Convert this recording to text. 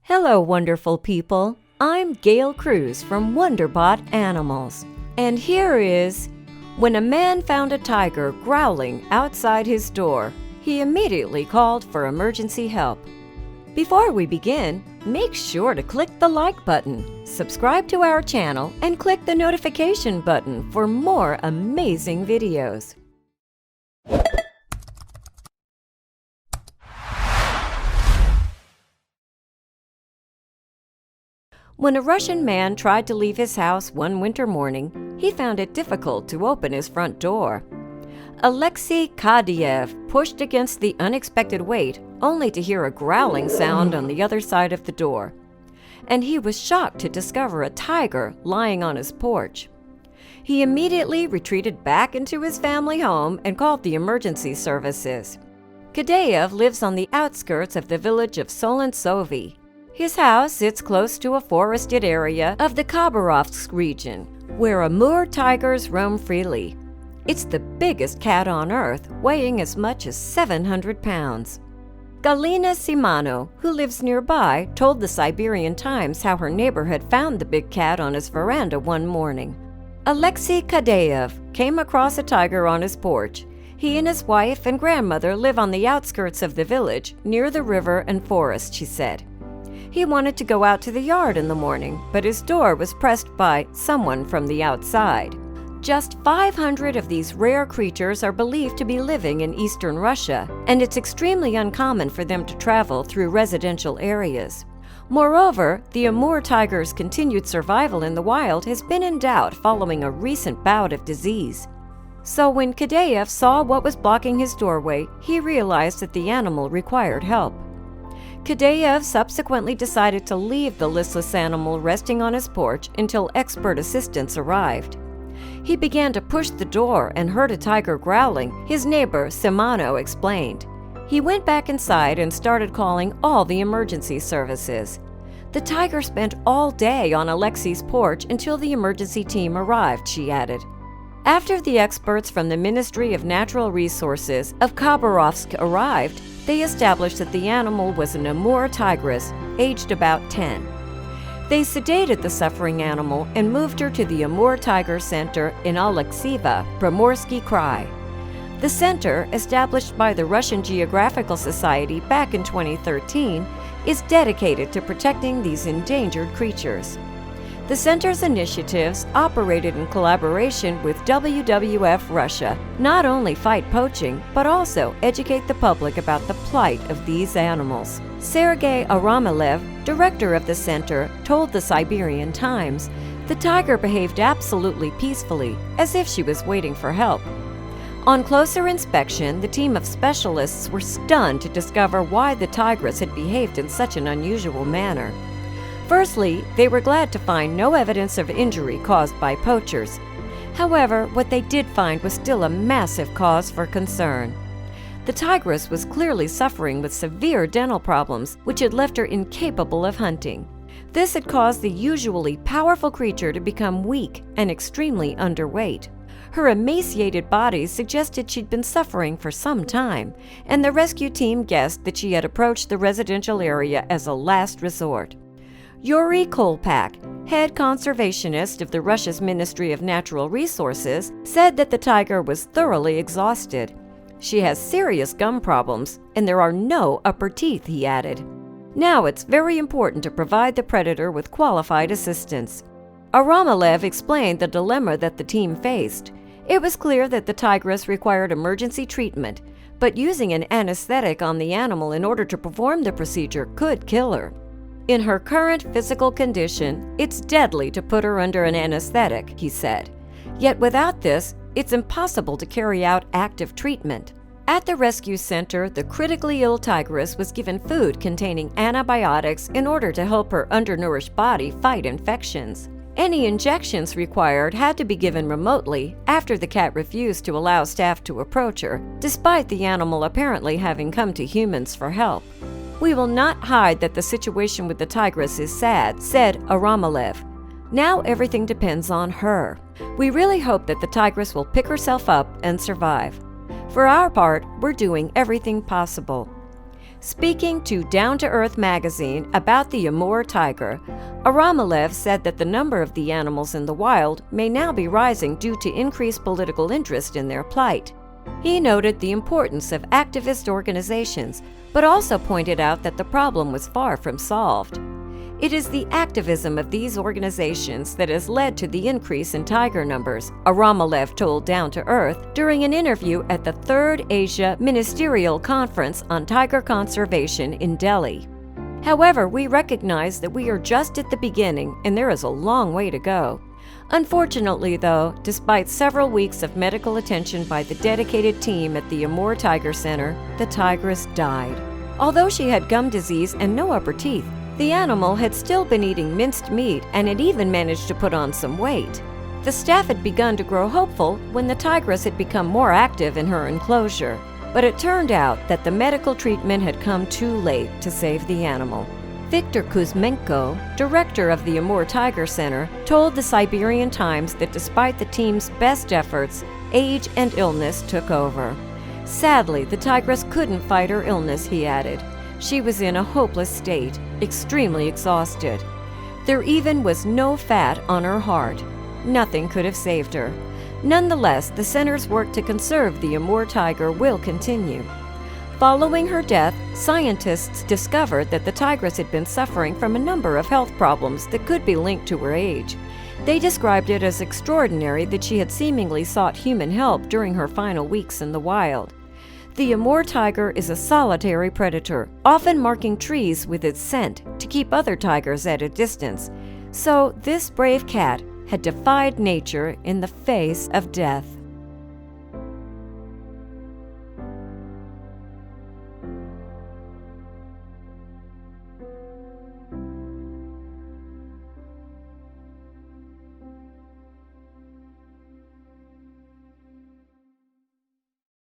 Hello, wonderful people. I'm Gail Cruz from Wonderbot Animals. And here is when a man found a tiger growling outside his door, he immediately called for emergency help. Before we begin, make sure to click the like button, subscribe to our channel, and click the notification button for more amazing videos. When a Russian man tried to leave his house one winter morning, he found it difficult to open his front door. Alexey Khaideyev pushed against the unexpected weight, only to hear a growling sound on the other side of the door. And he was shocked to discover a tiger lying on his porch. He immediately retreated back into his family home and called the emergency services. Khaideyev lives on the outskirts of the village of Solontsovy. His house sits close to a forested area of the Khabarovsk region, where Amur tigers roam freely. It's the biggest cat on Earth, weighing as much as 700 pounds. Galina Simano, who lives nearby, told the Siberian Times how her neighbor had found the big cat on his veranda one morning. Alexey Khaideyev came across a tiger on his porch. He and his wife and grandmother live on the outskirts of the village, near the river and forest, she said. He wanted to go out to the yard in the morning, but his door was pressed by someone from the outside. Just 500 of these rare creatures are believed to be living in eastern Russia, and it's extremely uncommon for them to travel through residential areas. Moreover, the Amur tiger's continued survival in the wild has been in doubt following a recent bout of disease. So when Khaideyev saw what was blocking his doorway, he realized that the animal required help. Khaideyev subsequently decided to leave the listless animal resting on his porch until expert assistance arrived. He began to push the door and heard a tiger growling, his neighbor Simano explained. He went back inside and started calling all the emergency services. The tiger spent all day on Alexey's porch until the emergency team arrived, she added. After the experts from the Ministry of Natural Resources of Khabarovsk arrived, they established that the animal was an Amur tigress, aged about 10. They sedated the suffering animal and moved her to the Amur Tiger Center in Alexeyevo, Primorsky Krai. The center, established by the Russian Geographical Society back in 2013, is dedicated to protecting these endangered creatures. The center's initiatives, operated in collaboration with WWF Russia, not only fight poaching, but also educate the public about the plight of these animals. Sergei Aramilev, director of the center, told the Siberian Times, the tiger behaved absolutely peacefully, as if she was waiting for help. On closer inspection, the team of specialists were stunned to discover why the tigress had behaved in such an unusual manner. Firstly, they were glad to find no evidence of injury caused by poachers. However, what they did find was still a massive cause for concern. The tigress was clearly suffering with severe dental problems, which had left her incapable of hunting. This had caused the usually powerful creature to become weak and extremely underweight. Her emaciated body suggested she'd been suffering for some time, and the rescue team guessed that she had approached the residential area as a last resort. Yuri Kolpak, head conservationist of the Russia's Ministry of Natural Resources, said that the tiger was thoroughly exhausted. She has serious gum problems, and there are no upper teeth, he added. Now it's very important to provide the predator with qualified assistance. Aramilev explained the dilemma that the team faced. It was clear that the tigress required emergency treatment, but using an anesthetic on the animal in order to perform the procedure could kill her. In her current physical condition, it's deadly to put her under an anesthetic, he said. Yet without this, it's impossible to carry out active treatment. At the rescue center, the critically ill tigress was given food containing antibiotics in order to help her undernourished body fight infections. Any injections required had to be given remotely after the cat refused to allow staff to approach her, despite the animal apparently having come to humans for help. We will not hide that the situation with the tigress is sad, said Aramilev. Now everything depends on her. We really hope that the tigress will pick herself up and survive. For our part, we're doing everything possible. Speaking to Down to Earth magazine about the Amur tiger, Aramilev said that the number of the animals in the wild may now be rising due to increased political interest in their plight. He noted the importance of activist organizations, but also pointed out that the problem was far from solved. It is the activism of these organizations that has led to the increase in tiger numbers, Aramilev told Down to Earth during an interview at the Third Asia Ministerial Conference on Tiger Conservation in Delhi. However, we recognize that we are just at the beginning and there is a long way to go. Unfortunately, though, despite several weeks of medical attention by the dedicated team at the Amur Tiger Center, the tigress died. Although she had gum disease and no upper teeth, the animal had still been eating minced meat and had even managed to put on some weight. The staff had begun to grow hopeful when the tigress had become more active in her enclosure, but it turned out that the medical treatment had come too late to save the animal. Viktor Kuzmenko, director of the Amur Tiger Center, told the Siberian Times that despite the team's best efforts, age and illness took over. Sadly, the tigress couldn't fight her illness, he added. She was in a hopeless state, extremely exhausted. There even was no fat on her heart. Nothing could have saved her. Nonetheless, the center's work to conserve the Amur tiger will continue. Following her death, scientists discovered that the tigress had been suffering from a number of health problems that could be linked to her age. They described it as extraordinary that she had seemingly sought human help during her final weeks in the wild. The Amur tiger is a solitary predator, often marking trees with its scent to keep other tigers at a distance. So this brave cat had defied nature in the face of death.